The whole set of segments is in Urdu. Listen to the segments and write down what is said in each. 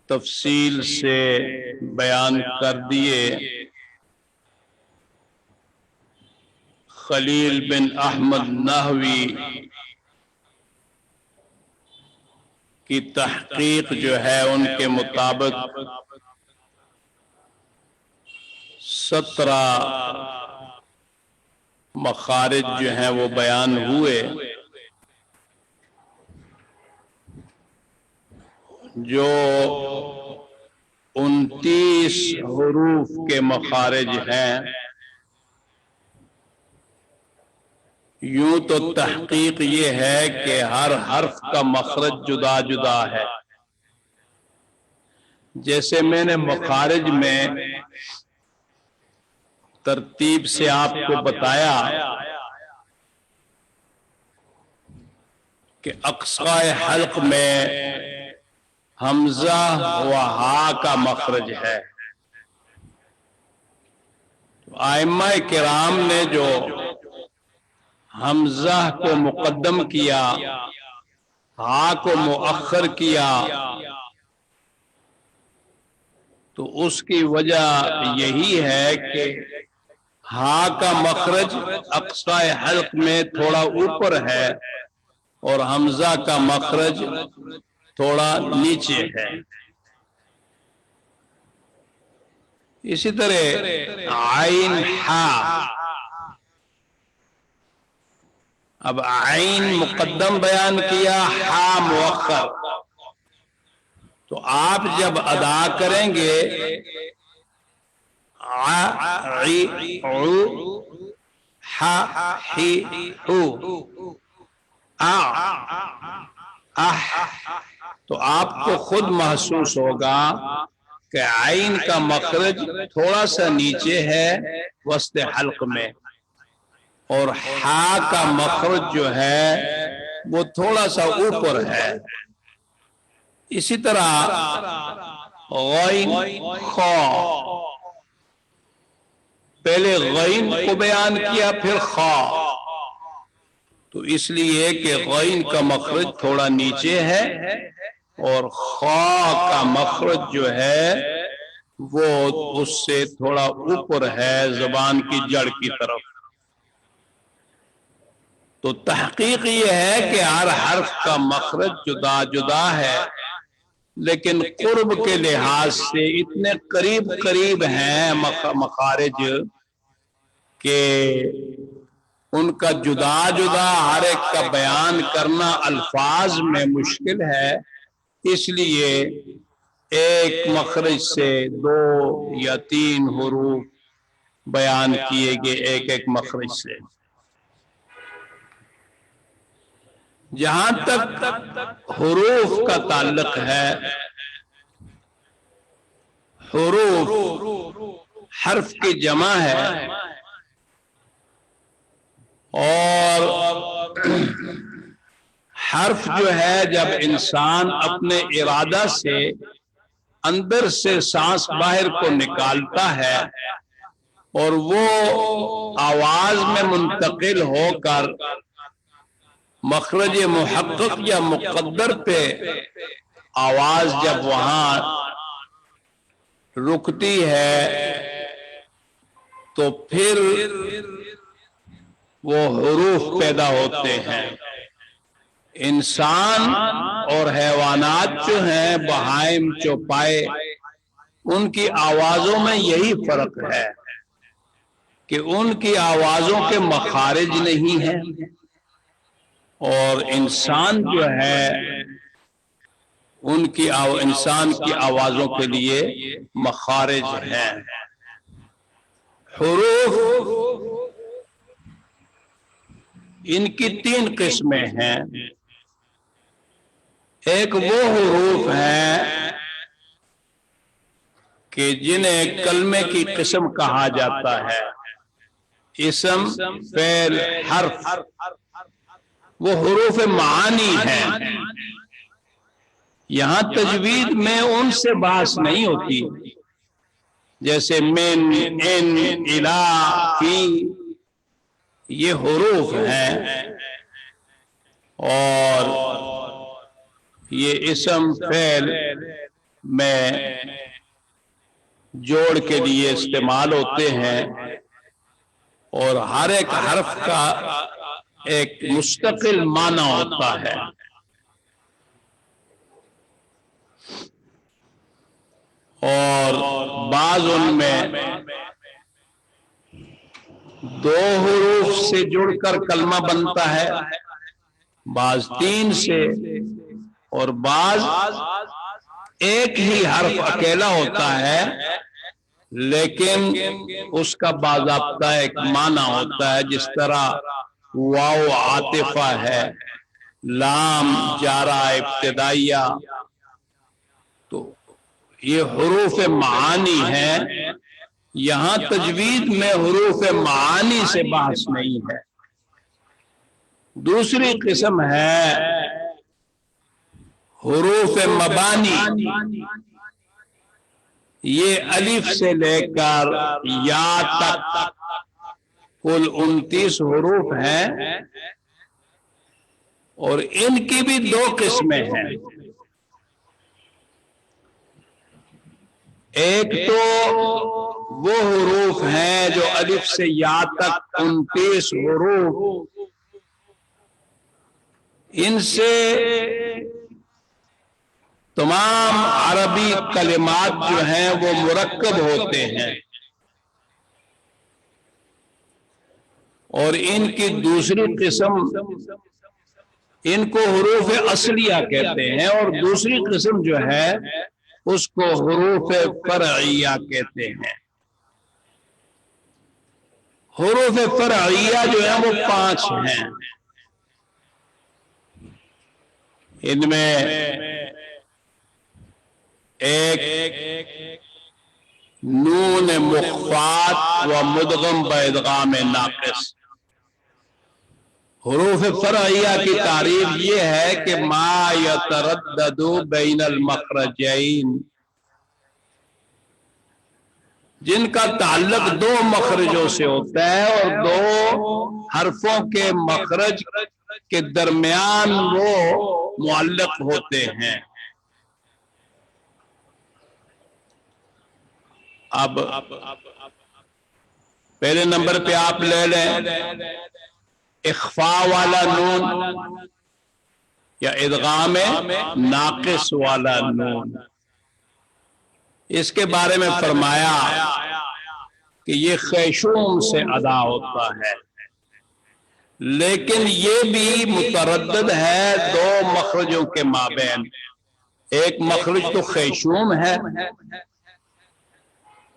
تفصیل سے بیان کر دیے۔ خلیل بن احمد نحوی کی تحقیق جو ہے ان کے مطابق 17 مخارج جو ہیں وہ بیان ہوئے، جو 29 حروف کے مخارج ہیں۔ یوں تو تحقیق یہ ہے کہ ہر حرف کا مخرج جدا جدا ہے۔ جیسے میں نے مخارج میں ترتیب سے آپ کو بتایا کہ اقصائے حلق میں حمزہ و ہا کا مخرج ہے۔ ائمہ کرام نے جو حمزہ کو مقدم کیا، ہا کو مؤخر کیا، تو اس کی وجہ یہی ہے کہ ہا کا مخرج اقصائے حلق میں تھوڑا اوپر ہے اور حمزہ کا مخرج تھوڑا نیچے ہے۔ اسی طرح عین ہا، اب عین مقدم بیان کیا، ہا مؤخر، تو آپ جب ادا کریں گے ع عی عو ح حی ہو تو آپ کو خود محسوس ہوگا کہ عین کا مخرج تھوڑا سا نیچے ہے وسط حلق میں، اور ہا کا مخرج جو ہے وہ تھوڑا سا اوپر ہے۔ اسی طرح غین خا، پہلے غین کو بیان کیا پھر خا، تو اس لیے کہ غین کا مخرج تھوڑا نیچے ہے اور خا کا مخرج جو ہے وہ اس سے تھوڑا اوپر ہے زبان کی جڑ کی طرف۔ تو تحقیق یہ ہے کہ ہر حرف کا مخرج جدا جدا ہے، لیکن قرب کے لحاظ سے اتنے قریب قریب ہیں مخارج کہ ان کا جدا جدا ہر ایک کا بیان کرنا الفاظ میں مشکل ہے، اس لیے ایک مخرج سے 2 یا 3 حروف بیان کیے گئے ایک ایک مخرج سے۔ جہاں تک حروف کا تعلق ہے، حروف حرف کی جمع ہے، اور حرف جو ہے جب انسان اپنے ارادہ سے اندر سے سانس باہر کو نکالتا ہے اور وہ آواز میں منتقل ہو کر مخرج محقق یا مقدر پہ آواز جب وہاں رکتی ہے تو پھر وہ حروف پیدا ہوتے ہیں۔ انسان اور حیوانات جو ہیں، بہائم چوپائے، ان کی آوازوں میں یہی فرق ہے کہ ان کی آوازوں کے مخارج نہیں ہیں، اور انسان جو ہے انسان کی آوازوں کے لیے مخارج ہیں۔ حروف ان کی 3 قسمیں ہیں۔ ایک وہ حروف ہیں کہ جنہیں کلمے کی قسم کہا جاتا ہے، اسم، فعل، حرف، وہ حروف معانی ہیں۔ یہاں تجوید میں ان سے بحث نہیں ہوتی، جیسے من، ان، الی، فی، یہ حروف ہیں، اور یہ اسم، فعل میں جوڑ کے لیے استعمال ہوتے ہیں اور ہر ایک حرف کا ایک مستقل معنی ہوتا ہے. اور بعض ان میں دو حروف سے جڑ کر کلمہ بنتا ہے، بعض تین سے، اور بعض ایک ہی حرف اکیلا ہوتا ہے لیکن اس کا باضابطہ ایک معنی ہوتا ہے. جس طرح واو عاطفہ ہے، لام جارہ ابتدائیہ. تو یہ حروف معانی ہیں. یہاں تجوید میں حروف معانی سے بحث نہیں ہے. دوسری قسم ہے حروف مبانی. یہ الف سے لے کر یا تک کل 29 حروف ہیں اور ان کی بھی دو قسمیں ہیں. ایک تو وہ حروف ہیں جو الف سے یا تک 29 حروف، ان سے تمام عربی کلمات جو ہیں وہ مرکب ہوتے ہیں. اور ان کی دوسری قسم، ان کو حروف اصلیہ کہتے ہیں، اور دوسری قسم جو ہے اس کو حروف فرعیہ کہتے ہیں. حروف فرعیہ جو ہیں وہ 5 ہیں. ان میں ایک نون مخفات و مدغم بادغام ناقص. حروف فرعیہ کی تعریف یہ ہے کہ ما یتردد بین المخرجین، جن کا تعلق دو مخرجوں سے ہوتا ہے اور دو حرفوں کے مخرج کے درمیان وہ معلق ہوتے ہیں. اب پہلے نمبر پہ آپ لے لیں اخفاء والا نون یا ادغام ناقص والا نون. اس کے بارے میں فرمایا کہ یہ خیشوم سے ادا ہوتا ہے، لیکن یہ بھی متردد ہے دو مخرجوں کے مابین. ایک مخرج تو خیشوم ہے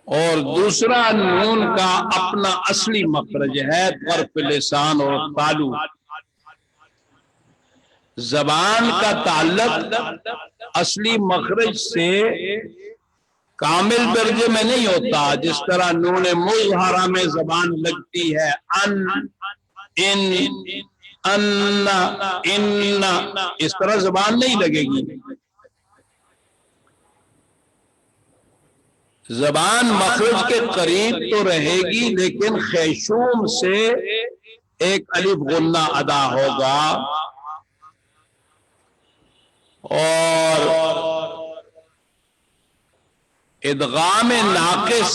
اور دوسرا نون کا اپنا اصلی مخرج ہے طرف لسان اور تالو. زبان کا تعلق اصلی مخرج سے کامل درجے میں نہیں ہوتا. جس طرح نون مظہرہ میں زبان لگتی ہے ان، اس طرح زبان نہیں لگے گی. زبان مخرج کے قریب تو رہے گی لیکن خیشوم سے ایک الف غنہ ادا ہوگا. اور ادغام ناقص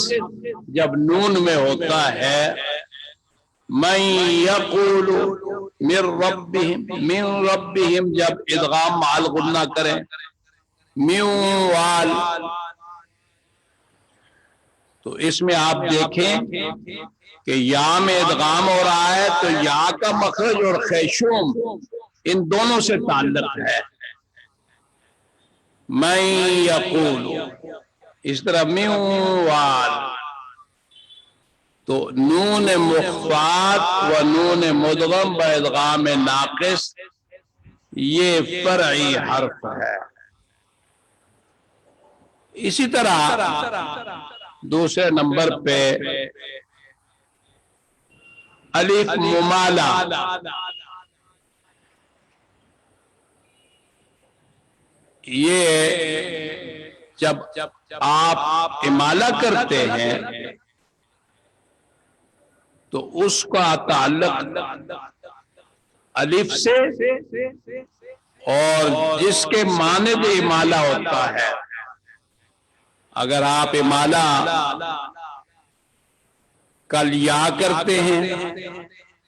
جب نون میں ہوتا ہے، من یقول من ربہم جب ادغام مال غنہ کریں، میوال، تو اس میں آپ دیکھیں کہ یا میں ادغام ہو رہا ہے تو یا کا مخرج اور خیشوم ان دونوں سے تعلق ہے. من یقول، اس طرح میوال. تو نون مخفات و نون مدغم بادغام ناقص یہ فرعی حرف ہے. اسی طرح دوسرے نمبر پہ الف ممالہ. یہ جب آپ امالہ کرتے ہیں تو اس کا تعلق الف سے اور جس کے مانند امالہ ہوتا ہے اگر آپ امالہ کل یا کرتے ہیں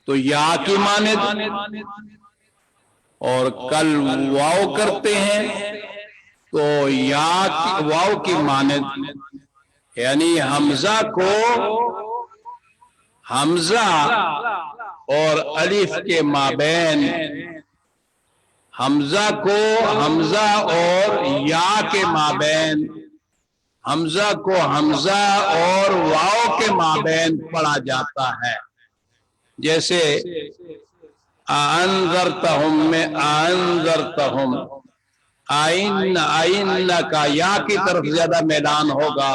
تو یا کی مانند، اور کل واو کرتے ہیں تو یا واو کی مانند، یعنی حمزہ کو حمزہ اور الف کے مابین، حمزہ کو حمزہ اور یا کے مابین، حمزہ کو حمزہ اور واو کے مابین پڑھا جاتا ہے. جیسے انذرتہم میں انذرتہم، آئین آئین کا یا کی طرف زیادہ میلان ہوگا،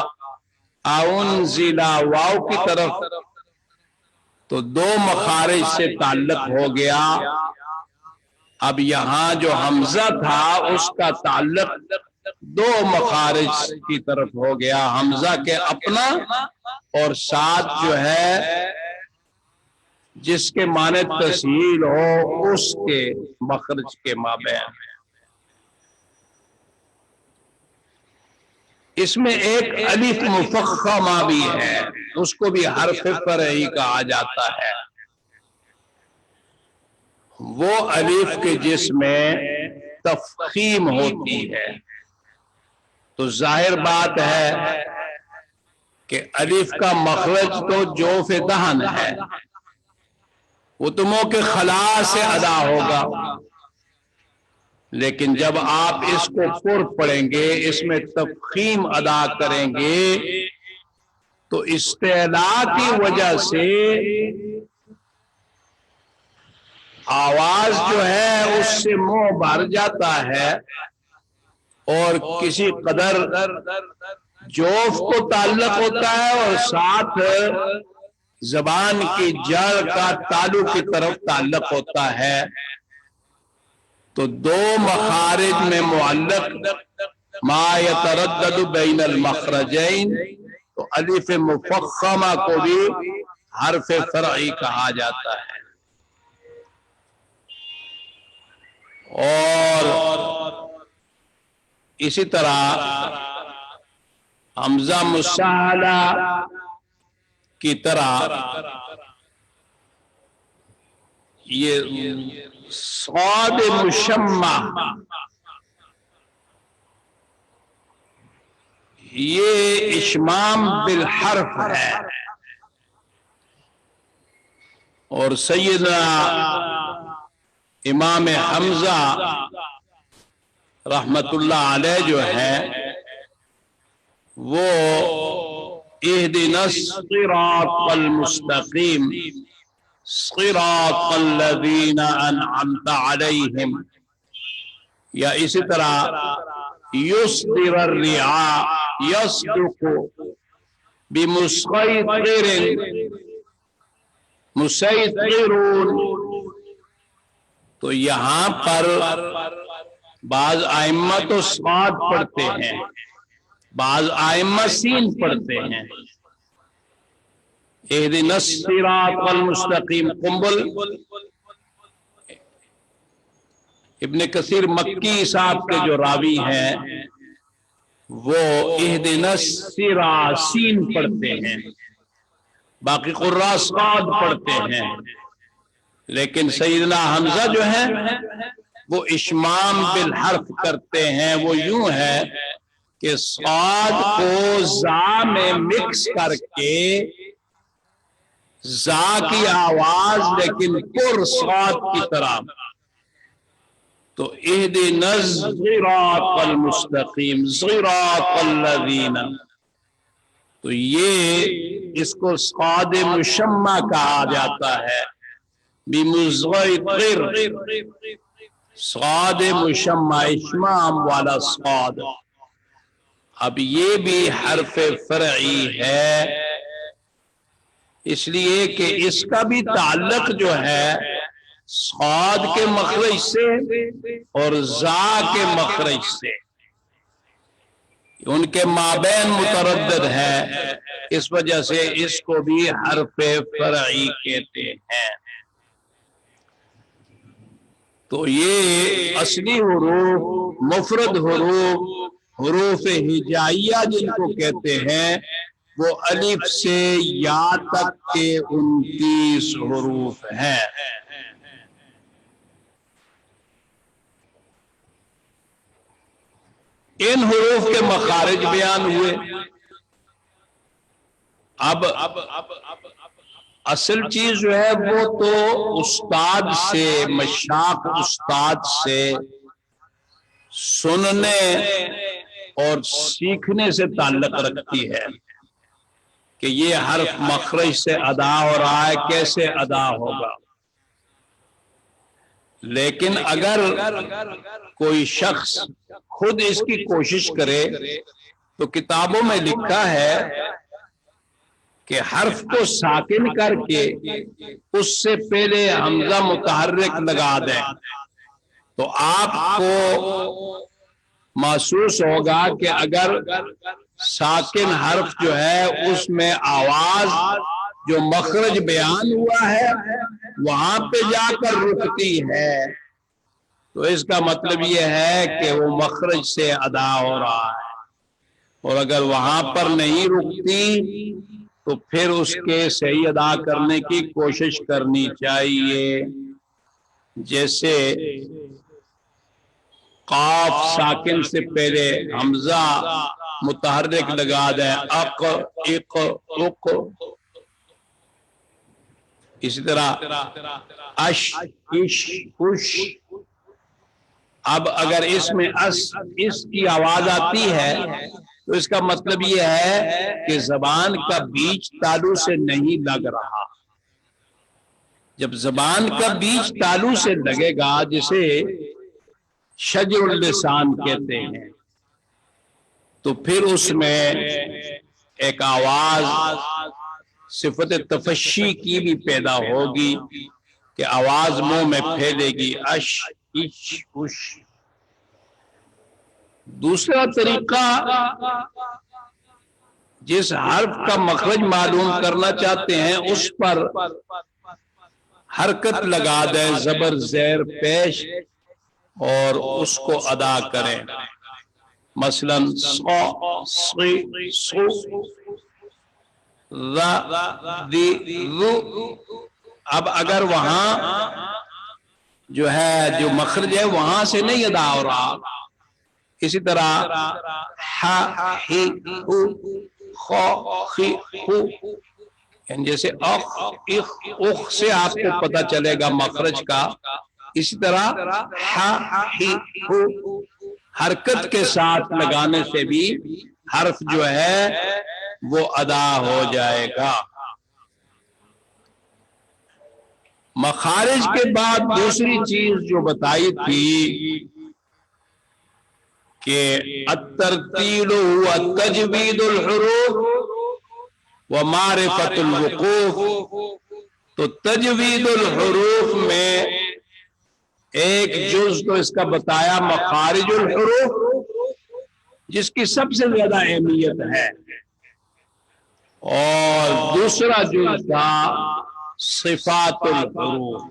انزلا واو کی طرف، تو دو مخارج سے تعلق ہو گیا. اب یہاں جو حمزہ تھا اس کا تعلق دو مخارج کی طرف ہو گیا، حمزہ کے اپنا اور ساتھ جو ہے جس کے معنی تسہیل ہو اس کے مخرج کے مابین. اس میں ایک الف مفخمہ بھی ہے، اس کو بھی حرف فرعی کہا جاتا ہے. وہ الف کے جس میں تفخیم ہوتی ہے، تو ظاہر بات ہے کہ الف کا مخرج تو جوف دہن ہے، وہ تو منہ کے خلا سے ادا ہوگا. لیکن جب آپ اس کو پر پڑھیں گے، اس میں تفخیم ادا کریں گے، تو استعلاء کی وجہ سے آواز جو ہے اس سے منہ بھر جاتا ہے، اور کسی قدر جوف کو تعلق ہوتا ہے اور ساتھ زبان کی جڑ کا تالو کی طرف تعلق ہوتا ہے. تو دو مخارج میں معلق ما یتردد بین المخرجین، تو الف مفخمہ کو بھی حرف فرعی کہا جاتا ہے. اور اسی طرح حمزہ مسہلہ کی طرح یہ صاد مشمع، یہ اشمام بالحرف ہے. اور سیدنا امام حمزہ رحمت اللہ علیہ جو ہے وہ اہدنا الصراط المستقیم صراط الذین انعمت علیہم، یا اسی طرح یصدر الرعاء یصدق بمسیطر مسیطرون. تو یہاں پر بعض ائمہ تو صاد پڑھتے ہیں، بعض ائمہ سین پڑھتے ہیں. اہدنا الصراط المستقیم، قنبل ابن کثیر مکی صاحب کے جو راوی ہیں وہ اہدنا الصراط سین پڑھتے ہیں، باقی قراء صاد پڑھتے ہیں. لیکن سیدنا حمزہ جو ہے وہ اشمام بالحرف کرتے ہیں. وہ یوں ہے کہ صاد کو زا میں مکس کر کے، زا کی آواز لیکن پر صاد کی طرح، تو اہدنا الصراط المستقیم صراط الذین، تو یہ اس کو صاد مشمع کہا جاتا ہے. بمسیطر، صاد مشمع اشمام والا صاد. اب یہ بھی حرف فرعی ہے، اس لیے کہ اس کا بھی تعلق جو ہے صاد کے مخرج سے اور زا کے مخرج سے، ان کے مابین متردد ہے، اس وجہ سے اس کو بھی حرف فرعی کہتے ہیں. تو یہ اصلی حروف مفرد حروف حروف ہجائیہ جن کو کہتے ہیں وہ الف سے یا تک کے 29 حروف ہیں۔ ان حروف کے مخارج بیان ہوئے۔ اب اصل چیز جو ہے وہ تو استاد سے، مشاق استاد سے سننے اور سیکھنے سے تعلق رکھتی ہے کہ یہ حرف مخرج سے ادا ہو رہا ہے، کیسے ادا ہوگا۔ لیکن اگر کوئی شخص خود اس کی کوشش کرے تو کتابوں میں لکھا ہے کہ حرف کو ساکن کر کے اس سے پہلے حمزہ متحرک لگا دیں تو آپ کو محسوس ہوگا کہ اگر ساکن حرف جو ہے اس میں آواز جو مخرج بیان ہوا ہے وہاں پہ جا کر رکتی ہے تو اس کا مطلب یہ ہے کہ وہ مخرج سے ادا ہو رہا ہے، اور اگر وہاں پر نہیں رکتی تو پھر اس کے صحیح ادا کرنے کی کوشش کرنی چاہیے۔ جیسے قاف ساکن سے پہلے حمزہ متحرک لگا دیں، اق اق اق، اسی طرح اش اش اش۔ اب اگر اس میں اس کی آواز آتی ہے تو اس کا مطلب یہ ہے کہ زبان کا بیچ تالو سے نہیں لگ رہا۔ جب زبان کا بیچ تالو سے لگے گا، جسے شجر اللسان کہتے ہیں، تو پھر اس میں ایک آواز صفت تفشی کی بھی پیدا ہوگی کہ آواز منہ میں پھیلے گی، اش اش اش۔ دوسرا طریقہ، جس حرف کا مخرج معلوم کرنا چاہتے ہیں اس پر حرکت لگا دیں، زبر زیر پیش، اور اس کو ادا کریں۔ مثلا صا صی صو ذا ذی ذو۔ اب اگر وہاں جو ہے جو مخرج ہے وہاں سے نہیں ادا ہو رہا، اسی طرح ح ہی ہو خ خی خو، یعنی جیسے اخ اخ اخ سے آپ کو پتہ چلے گا مخرج کا، اسی طرح ح ہی ہو حرکت کے ساتھ لگانے سے بھی حرف جو ہے وہ ادا ہو جائے گا۔ مخارج کے بعد دوسری چیز جو بتائی تھی کہ الترتیل هو تجوید الحروف ومعرفت الوقوف، تو تجوید الحروف میں ایک جز تو اس کا بتایا مخارج الحروف، جس کی سب سے زیادہ اہمیت ہے، اور دوسرا جز تھا صفات الحروف۔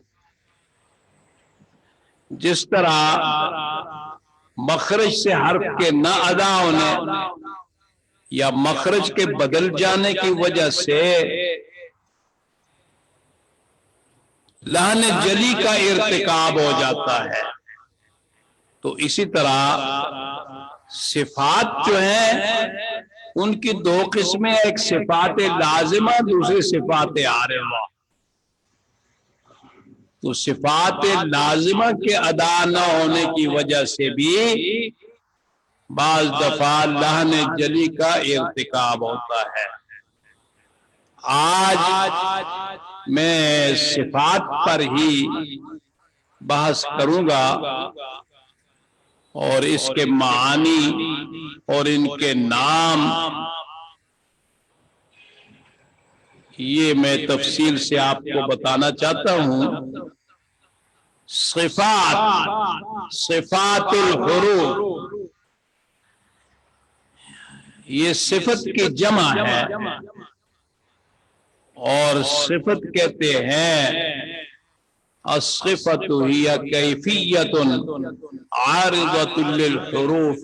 جس طرح مخرج سے حرف کے نہ ادا ہونے یا مخرج کے بدل جانے کی وجہ سے لحن جلی کا ارتکاب ہو جاتا ہے، تو اسی طرح صفات جو ہیں ان کی دو قسمیں، ایک صفات لازمہ، دوسری صفات عارضہ۔ تو صفات لازمہ کے ادا نہ ہونے کی وجہ سے بھی بعض دفعہ لحن جلی کا ارتکاب ہوتا ہے۔ آج میں صفات پر ہی بحث کروں گا اور اس کے معانی اور ان کے نام یہ میں تفصیل سے آپ کو بتانا چاہتا ہوں۔ صفات الحروف یہ صفت کی جمع ہے، اور صفت کہتے ہیں الصفت ہی کیفیت عارضۃ للحروف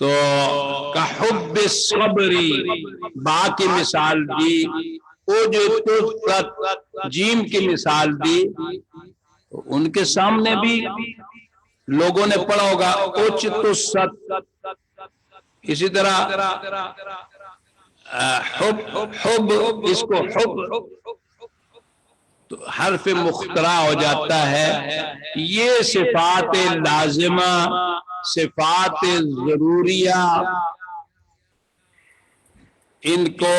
تو کا حب صبری با کی مثال دی، وہ جو جیم کی مثال دی، ان کے سامنے بھی لوگوں نے پڑھا ہوگا اوچت ست. اسی طرح حب اس کو حب تو حرف مخترع ہو جاتا ہے. یہ صفات لازمہ، صفات ضروریہ، ان کو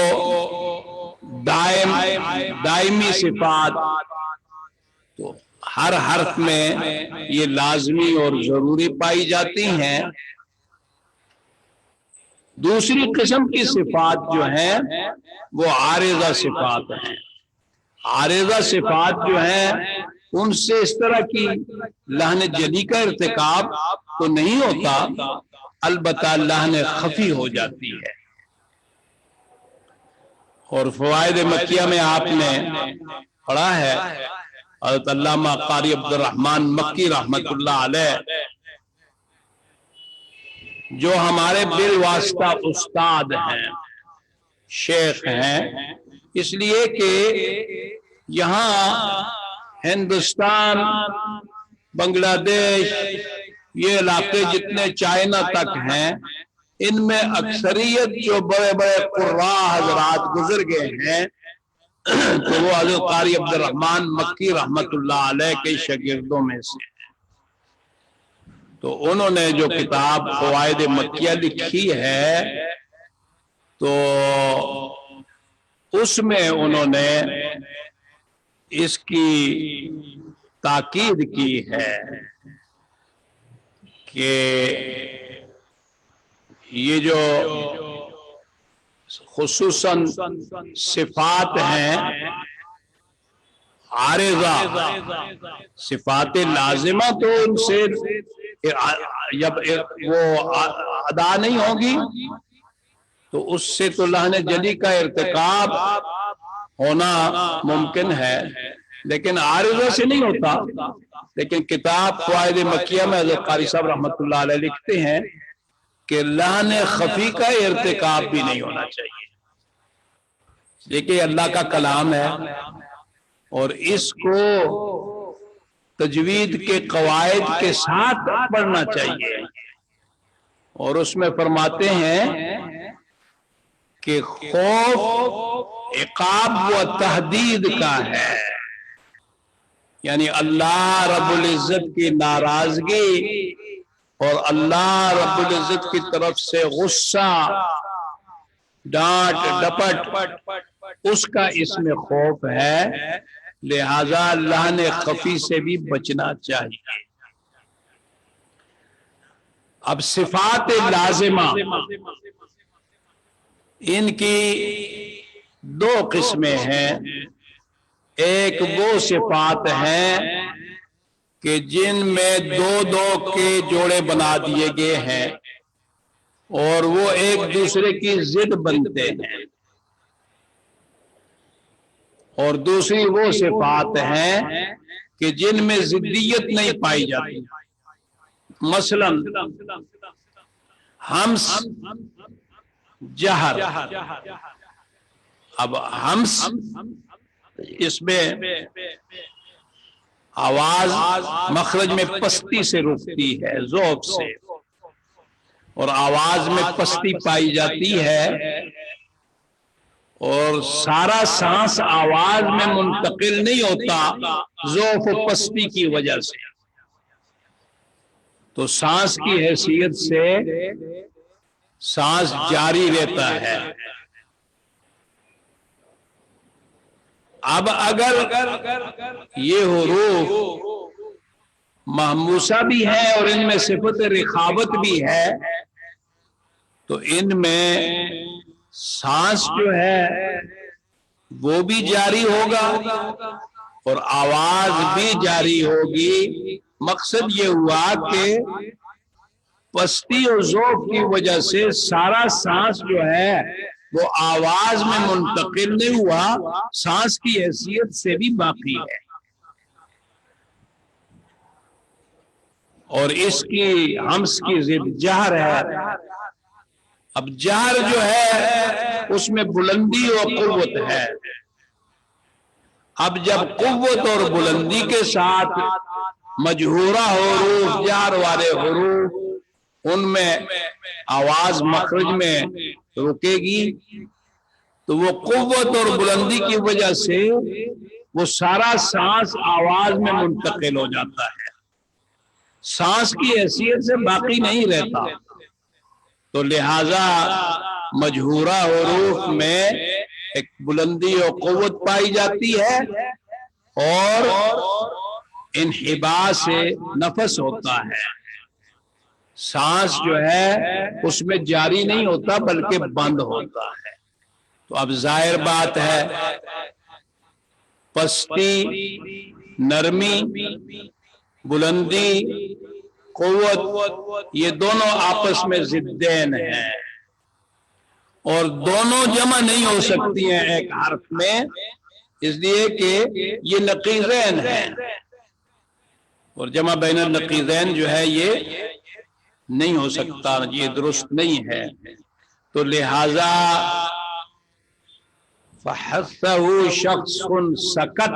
دائمی صفات، تو ہر حرف میں یہ لازمی اور ضروری پائی جاتی ہیں. دوسری قسم کی صفات جو ہیں وہ عارضہ صفات ہیں. عارضہ صفات جو ہیں ان سے اس طرح کی لحن جلی کا ارتکاب تو نہیں ہوتا، البتہ لحن خفی ہو جاتی ہے. اور فوائد مکیہ میں آپ نے پڑھا ہے حضرت علامہ قاری عبد الرحمن مکی رحمت اللہ علیہ، جو ہمارے بالواسطہ استاد ہیں، شیخ ہیں، اس لیے کہ یہاں ہندوستان، بنگلہ دیش، یہ علاقے جتنے چائنا تک ہیں، ان میں اکثریت جو بڑے بڑے قراء حضرات گزر گئے ہیں تو وہ حضرت قاری عبد الرحمن مکی رحمت اللہ علیہ کے شاگردوں میں سے. تو انہوں نے جو کتاب فوائد مکیہ لکھی ہے تو اس میں انہوں نے اس کی تاکید کی ہے کہ یہ جو خصوصاً صفات ہیں عارضہ، صفات لازمہ تو ان سے جب وہ ادا نہیں ہوگی تو اس سے تو لحن جلی کا ارتکاب ہونا ممکن ہے، لیکن عارضہ سے نہیں ہوتا. لیکن کتاب فوائد مکیہ میں حضرت قاری صاحب رحمت اللہ علیہ لکھتے ہیں کہ لحن خفی کا ارتکاب بھی نہیں ہونا چاہیے. دیکھیے اللہ کا کلام ہے اور اس کو تجوید کے قواعد کے ساتھ پڑھنا چاہیے. اور اس میں فرماتے ہیں کہ خوف عقاب و تحدید کا ہے، یعنی اللہ رب العزت کی ناراضگی اور اللہ رب العزت کی طرف سے غصہ، ڈانٹ ڈپٹ، اس کا اس میں خوف ہے. لہذا لحن خفی سے بھی بچنا چاہیے. اب صفات لازمہ ان کی دو قسمیں ہیں. ایک وہ صفات ہیں کہ جن میں دو دو کے جوڑے بنا دیے گئے ہیں اور وہ ایک دوسرے کی ضد بنتے ہیں، اور دوسری وہ صفات ہیں کہ جن میں ضدیت نہیں پائی جاتی. مثلا ہمس، جہر. اب ہمس اس میں آواز مخرج میں پستی سے رکتی ہے، ذوب سے، اور آواز میں پستی پائی جاتی ہے اور سارا سانس آواز میں منتقل نہیں ہوتا ذوف و پستی کی وجہ سے. تو سانس کی حیثیت سے سانس جاری رہتا ہے. اب اگر یہ حروف محموسہ بھی ہے اور ان میں صفت رخاوت بھی ہے تو ان میں سانس جو ہے وہ بھی جاری ہوگا اور آواز بھی جاری ہوگی. مقصد یہ ہوا کہ پستی اور ذوب کی وجہ سے سارا سانس جو ہے وہ آواز میں منتقل نہیں ہوا، سانس کی حیثیت سے بھی باقی ہے. اور اس کی ہمس کی ضد جہر ہے. اب جہر جو ہے اس میں بلندی اور قوت ہے. اب جب قوت اور بلندی کے ساتھ مجہورہ حروف، جہر والے حروف، ان میں آواز مخرج میں رکے گی تو وہ قوت اور بلندی کی وجہ سے وہ سارا سانس آواز میں منتقل ہو جاتا ہے، سانس کی حیثیت سے باقی نہیں رہتا. تو لہذا مجہورہ حروف میں ایک بلندی اور قوت پائی جاتی ہے اور انحباس سے نفس ہوتا ہے، سانس جو ہے اس میں جاری نہیں ہوتا بلکہ بند ہوتا ہے. تو اب ظاہر بات ہے پستی، نرمی، بلندی، قوت، یہ دونوں آپس میں ضدین ہیں اور دونوں جمع نہیں ہو سکتی ہیں ایک حرف میں، اس لیے کہ یہ نقیضین ہیں اور جمع بین النقیضین جو ہے یہ نہیں ہو سکتا، یہ درست نہیں ہے. تو لہذا فَحَثَّهُ شَخْصٌ سَكَتَ،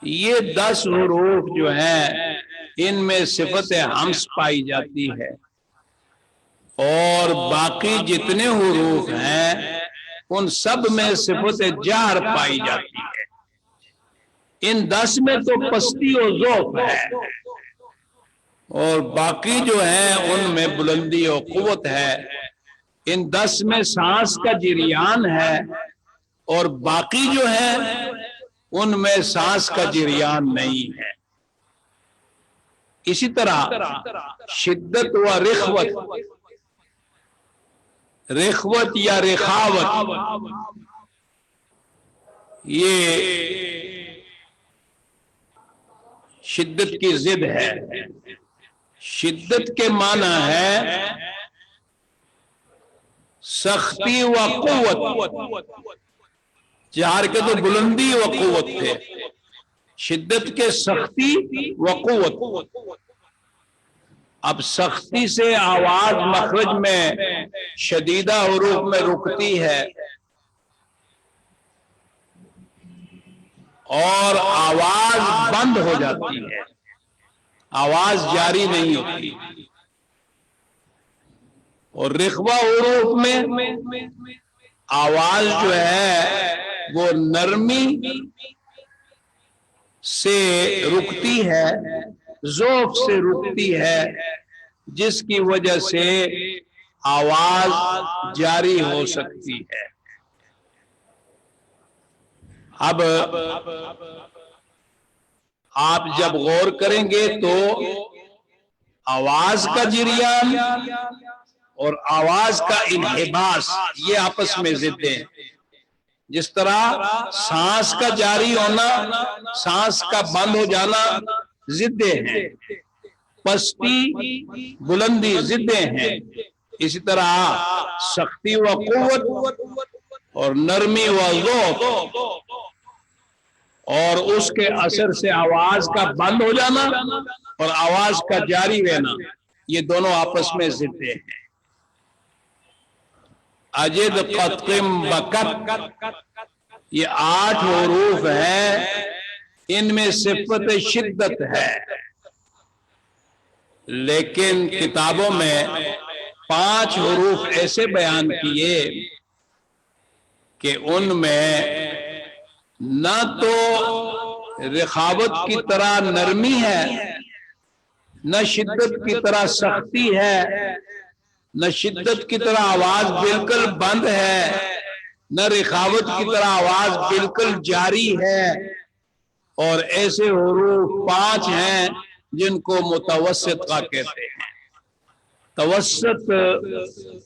یہ 10 حروف جو ہیں ان میں صفت حمس پائی جاتی ہے اور باقی جتنے حروف ہیں ان سب میں صفت جہر پائی جاتی ہے. ان 10 میں تو پستی و ذوف ہے اور باقی جو ہیں ان میں بلندی و قوت ہے. ان 10 میں سانس کا جریان ہے اور باقی جو ہیں ان میں سانس کا جریان نہیں ہے. اسی طرح شدت و رخوت، رخوت یا رخاوت، یہ شدت کی ضد ہے. شدت کے معنی ہے سختی و قوت، جہر کے تو بلندی و قوت تھے، شدت کے سختی و قوت. اب سختی سے آواز مخرج میں شدیدہ حروف میں رکتی ہے اور آواز بند ہو جاتی ہے، آواز جاری نہیں ہوتی. اور رخوہ حروف میں آواز جو ہے وہ نرمی سے رکتی ہے، ذوف سے رکتی ہے، جس کی وجہ سے آواز جاری ہو سکتی ہے. اب آپ جب غور کریں گے تو آواز کا جریان اور آواز کا انحباس یہ آپس میں ضد ہیں. جس طرح سانس کا جاری ہونا، سانس کا بند ہو جانا ضدیں ہیں، پستی، بلندی ضدیں ہیں. اسی طرح سختی و قوت اور نرمی و ذوق اور اس کے اثر سے آواز کا بند ہو جانا اور آواز کا جاری رہنا، یہ دونوں آپس میں ضدیں ہیں. اجد قد قم بکت، یہ 8 حروف ہیں، ان میں صفت شدت ہے، لیکن کتابوں میں 5 حروف ایسے بیان کیے کہ ان میں نہ تو رخاوت کی طرح نرمی ہے، نہ شدت کی طرح سختی ہے، نہ شدت کی طرح آواز بالکل بند ہے، نہ رخاوت کی طرح آواز بالکل جاری ہے. اور ایسے حروف 5 ہیں جن کو متوسط کا کہتے ہیں. توسط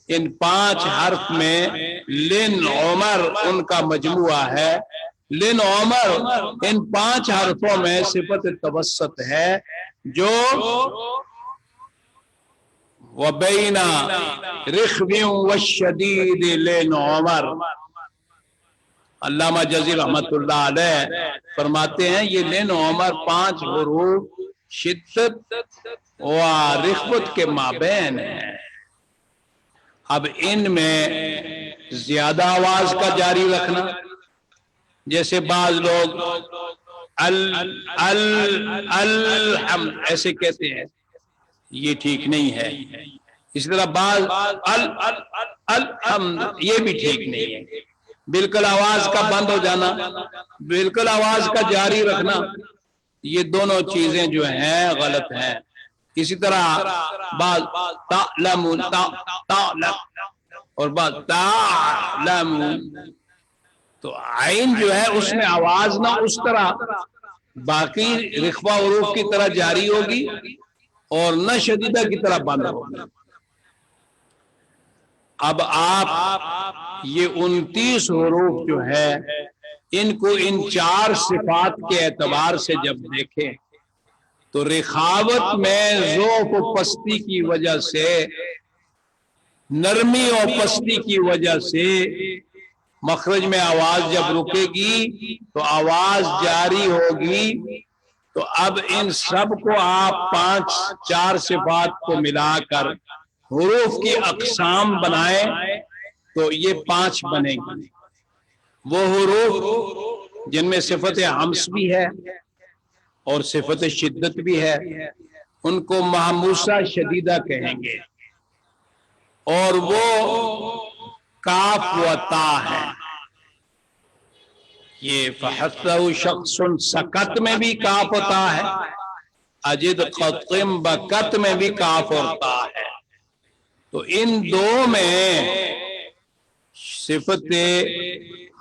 ان 5 حرف میں لن عمر ان کا مجموعہ ہے. لن عمر ان 5 حرفوں میں صفت توسط ہے جو وَبَيْنَ رِخْوٍ وَالشَّدِيدِ لِنْ عُمَرَ. علامہ جزی رحمت اللہ علیہ فرماتے ہیں یہ لن عمر 5 حروف شدت و رخوت کے مابین ہیں. اب ان میں زیادہ آواز کا جاری رکھنا، جیسے بعض لوگ الحمد ایسے کہتے ہیں، یہ ٹھیک نہیں ہے. اسی طرح بعض الحمد، یہ بھی ٹھیک نہیں ہے. بالکل آواز کا بند ہو جانا، بالکل آواز کا جاری رکھنا، یہ دونوں چیزیں جو ہیں غلط ہیں. اسی طرح بعض تعلمون اور بعض تعلمون، تو عین جو ہے اس میں آواز نہ اس طرح باقی رخوہ حروف کی طرح جاری ہوگی اور نہ شدیدہ کی طرح بند ہوگی. اب آپ یہ 29 حروف جو ہے ان کو ان 4 صفات کے اعتبار سے جب دیکھیں تو رخاوت میں ضعف و پستی کی وجہ سے، نرمی اور پستی کی وجہ سے مخرج میں آواز جب رکے گی تو آواز جاری ہوگی. تو اب ان سب کو آپ 4 صفات کو ملا کر حروف کی اقسام بنائیں تو یہ 5 بنے گی. وہ حروف جن میں صفت ہمس بھی ہے اور صفت شدت بھی ہے ان کو محموسہ شدیدہ کہیں گے، اور وہ کاف و تا ہے. یہ فحثہ شخص سکت میں بھی کاف و تا ہے، اجد قطم بکت میں بھی کاف اور تا ہے. تو ان دو میں صفت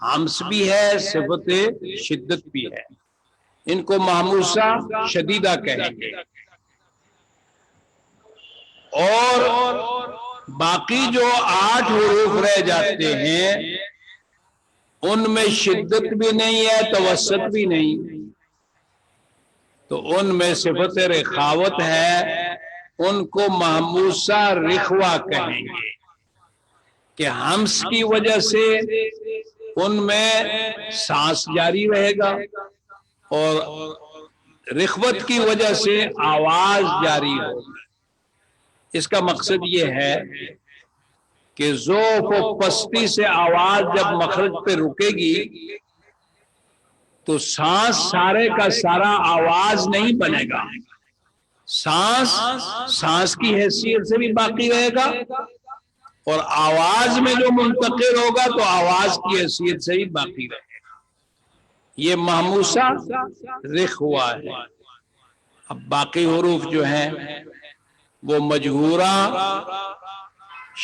ہمس بھی ہے، صفت شدت بھی ہے، ان کو محموسہ شدیدہ کہیں گے. اور باقی جو 8 حروف رہ جاتے ہیں ان میں شدت بھی نہیں ہے، توسط بھی نہیں، تو ان میں صفت رخاوت ہے، ان کو محموسہ رخوہ کہیں گے کہ ہمس کی وجہ سے ان میں سانس جاری رہے گا اور رخوت کی وجہ سے آواز جاری ہوگی. اس کا مقصد یہ ہے کہ ذوق و پستی سے آواز جب مخرج پہ رکے گی تو سانس سارے کا سارا آواز نہیں بنے گا، سانس کی حیثیت سے بھی باقی رہے گا اور آواز میں جو منتقل ہوگا تو آواز کی حیثیت سے بھی باقی رہے گا. یہ محموسہ رخوہ ہے. اب باقی حروف جو ہیں وہ مجہورہ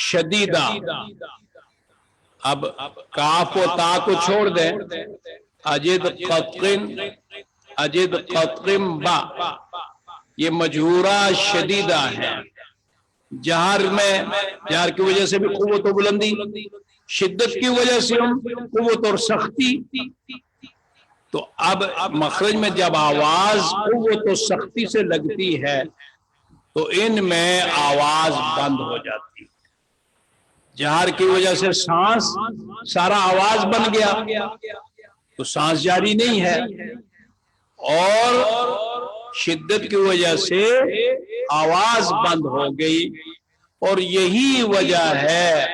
شدیدہ. اب کاف و تا کو چھوڑ دیں، اجد قطقم با، یہ مجہورہ شدیدہ ہے. جہر کی وجہ سے بھی قوت و بلندی، شدت کی وجہ سے ہم قوت اور سختی. تو اب مخرج میں جب آواز قوت و سختی سے لگتی ہے تو ان میں آواز بند ہو جاتی ہے. جہر کی وجہ سے سانس سارا آواز بن گیا تو سانس جاری نہیں ہے، اور شدت کی وجہ سے آواز بند ہو گئی. اور یہی وجہ ہے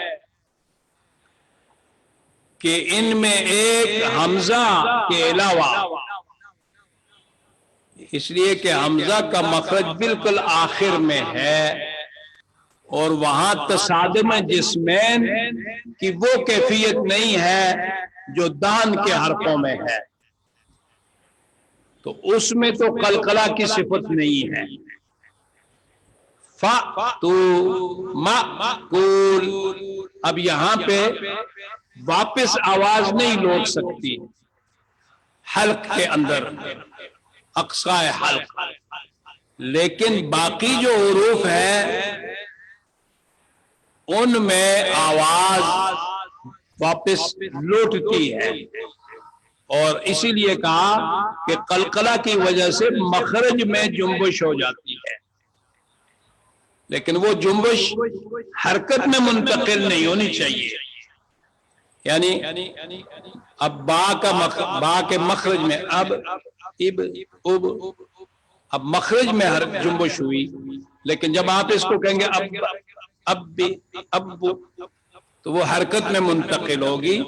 کہ ان میں ایک حمزہ کے علاوہ، اس لیے کہ حمزہ کا مخرج بالکل آخر میں ہے اور وہاں تصادم جسمین کی وہ کیفیت نہیں ہے جو دان کے حرفوں میں ہے، تو اس میں تو قلقلہ کی صفت نہیں ہے. فا تو مقول، اب یہاں پہ واپس آواز نہیں لوٹ سکتی حلق کے اندر، اقصائے حلق، لیکن باقی جو حروف ہیں ان میں آواز واپس لوٹتی ہے. اور اسی لیے کہا کہ قلقلہ کی وجہ سے مخرج میں جنبش ہو جاتی ہے، لیکن وہ جنبش حرکت میں منتقل نہیں ہونی چاہیے. یعنی اب با کے مخرج میں اب مخرج میں جنبش ہوئی، لیکن جب آپ اس کو کہیں گے ابی ابو، تو وہ حرکت میں منتقل ہوگی،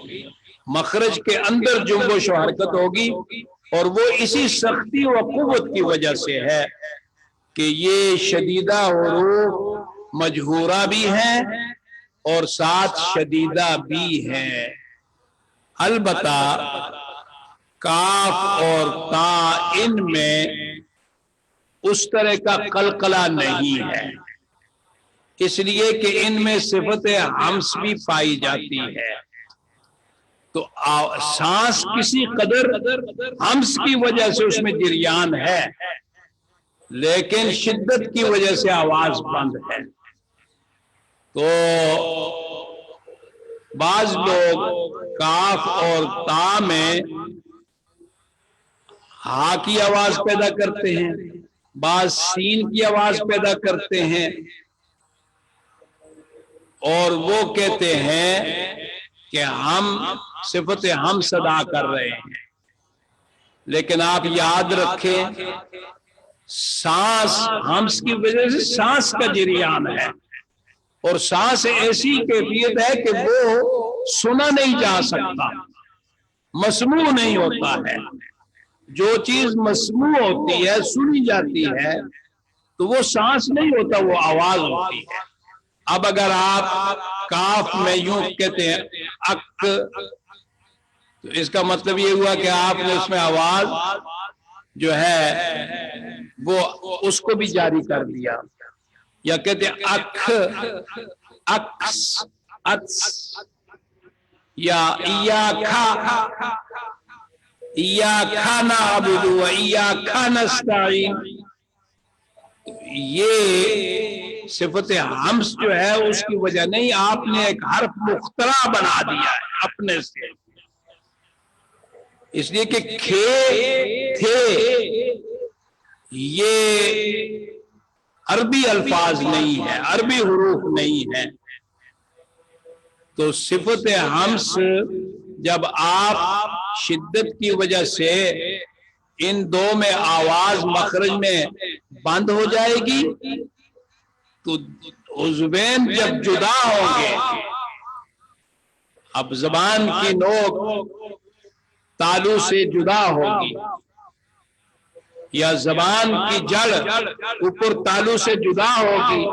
مخرج کے اندر جنبش و حرکت ہوگی، اور وہ اسی سختی و قوت کی وجہ سے ہے کہ یہ شدیدہ حروف مجہورہ بھی ہیں اور ساتھ شدیدہ بھی ہیں۔ البتہ کاف اور تا ان میں اس طرح کا قلقلہ نہیں ہے، اس لیے کہ ان میں صفت ہمس بھی پائی جاتی ہے، تو سانس کسی قدر ہمس کی وجہ سے اس میں جریان ہے، لیکن شدت کی وجہ سے آواز بند ہے۔ تو بعض لوگ کاف اور تا میں ہا کی آواز پیدا کرتے ہیں، بعض سین کی آواز پیدا کرتے ہیں، اور وہ کہتے ہیں کہ ہم صفت ہم صدا کر رہے ہیں، لیکن آپ یاد رکھیں سانس ہمس کی وجہ سے سانس کا جریان ہے، اور سانس ایسی کیفیت ہے کہ وہ سنا نہیں جا سکتا، مسموع نہیں ہوتا ہے۔ جو چیز مسموع ہوتی ہے، سنی جاتی ہے، تو وہ سانس نہیں ہوتا، وہ آواز ہوتی ہے۔ اب اگر آپ کاف میں یوں کہتے ہیں اک، تو اس کا مطلب یہ ہوا کہ آپ نے اس میں آواز جو ہے وہ اس کو بھی جاری کر دیا، یا کہتے ہیں اکھ، اکس، اتس، یا ایاکھا، ایاکھا نعبد و ایاکھا نستعین، یہ صفت ہمس جو ہے اس کی وجہ نہیں، آپ نے ایک حرف مخترع بنا دیا ہے اپنے سے، اس لیے کہ کھے تھے یہ عربی الفاظ نہیں ہے، عربی حروف نہیں ہے۔ تو صفت ہمس جب آپ شدت کی وجہ سے ان دو میں آواز مخرج میں بند ہو جائے گی، تو عضوین جب جدا ہوں گے، اب زبان کی نوک تالو سے جدا ہوگی، یا زبان کی جڑ اوپر تالو سے جدا ہوگی،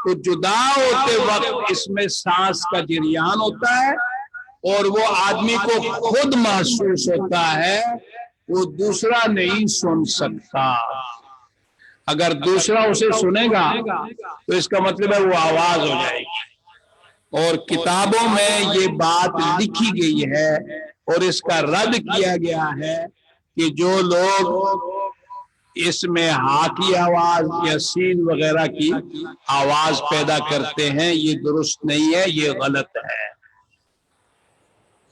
تو جدا ہوتے وقت اس میں سانس کا جریان ہوتا ہے، اور وہ آدمی کو خود محسوس ہوتا ہے، وہ دوسرا نہیں سن سکتا۔ اگر دوسرا اسے سنے گا تو اس کا مطلب ہے وہ آواز ہو جائے گی، اور کتابوں میں یہ بات لکھی گئی ہے اور اس کا رد کیا گیا ہے کہ جو لوگ اس میں ہا کی آواز یا سین وغیرہ کی آواز پیدا کرتے ہیں، یہ درست نہیں ہے، یہ غلط ہے،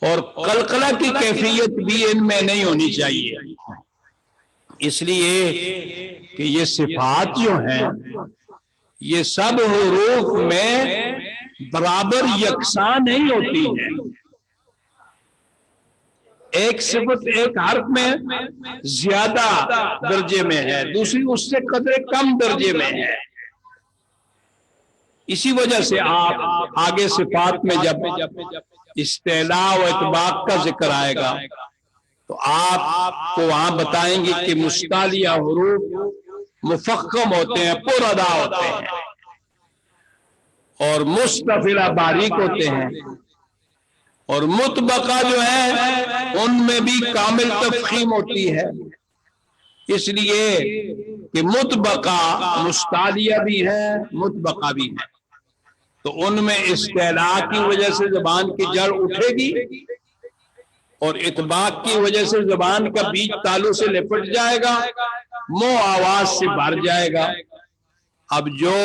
اور قلقلہ کی کیفیت بھی ان میں نہیں ہونی چاہیے، اس لیے کہ یہ صفات جو ہیں یہ سب حروف میں برابر یکساں نہیں ہوتی ہیں، ایک صفت ایک حرف میں زیادہ درجے میں ہے، دوسری اس سے قدرے کم درجے میں ہے۔ اسی وجہ سے آپ آگے صفات میں جب استعلاء و اطباق کا ذکر آئے گا تو آپ کو وہاں بتائیں گے کہ مستعلیہ حروف مفخم ہوتے ہیں، پر ادا ہوتے ہیں، اور مستفلہ باریک ہوتے ہیں، اور مطبقہ جو ہے ان میں بھی کامل تفخیم ہوتی ہے، اس لیے کہ مطبقہ مستعلیہ بھی ہے، مطبقہ بھی ہے، تو ان میں استعلاء کی وجہ سے زبان کی جڑ اٹھے گی، اور اطباق کی وجہ سے زبان کا بیچ تالو سے لپٹ جائے گا، منہ آواز سے بھر جائے گا۔ اب جو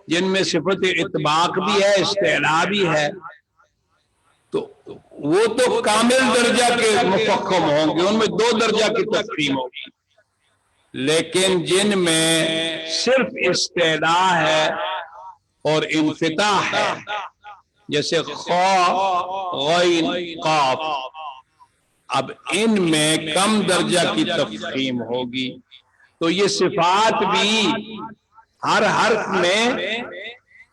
جن میں صفت اطباق بھی ہے، استعلاء بھی ہے، تو وہ تو کامل درجہ کے مفخم ہوں گے، ان میں دو درجہ کی تفخیم ہوگی، لیکن جن میں صرف استعلاء ہے اور انفتاح ہے، جیسے خا، غین، قاف، اب ان میں کم درجہ کی تفخیم ہوگی، تو یہ صفات بھی ہر حرف میں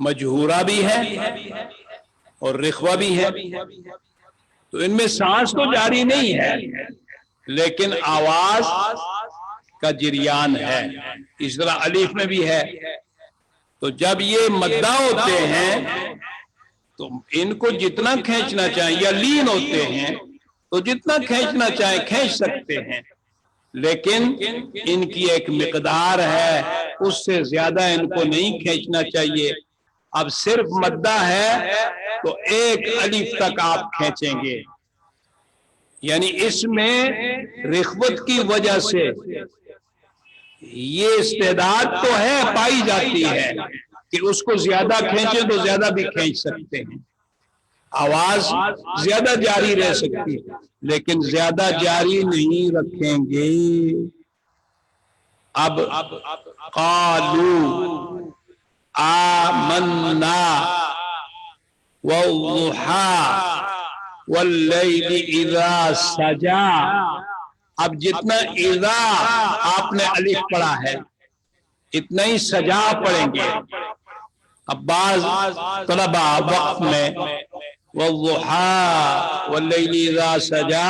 مجہورہ بھی ہے اور رخوہ بھی ہے. تو ان میں سانس تو جاری نہیں ہے لیکن آواز کا جریان ہے. اس طرح الف میں بھی ہے. تو جب یہ مدہ ہوتے ہیں تو ان کو جتنا کھینچنا چاہیں، یا لین ہوتے ہیں تو جتنا کھینچنا چاہیں کھینچ سکتے ہیں، لیکن ان کی ایک مقدار ہے، اس سے زیادہ ان کو نہیں کھینچنا چاہیے. اب صرف مدہ ہے تو ایک الف تک آپ کھینچیں گے. یعنی اس میں رخوت کی وجہ سے یہ استعداد تو ہے، پائی جاتی ہے کہ اس کو زیادہ کھینچیں تو زیادہ بھی کھینچ سکتے ہیں. آواز زیادہ جاری رہ سکتی ہے لیکن زیادہ جاری نہیں رکھیں گے. اب قالوا آمنا والضحى واللیل اذا سجا. اب جتنا اذا آپ نے الف پڑھا ہے اتنا ہی سجا پڑھیں گے. اب بعض طلبہ وقف میں والضحى واللیل اذا سجا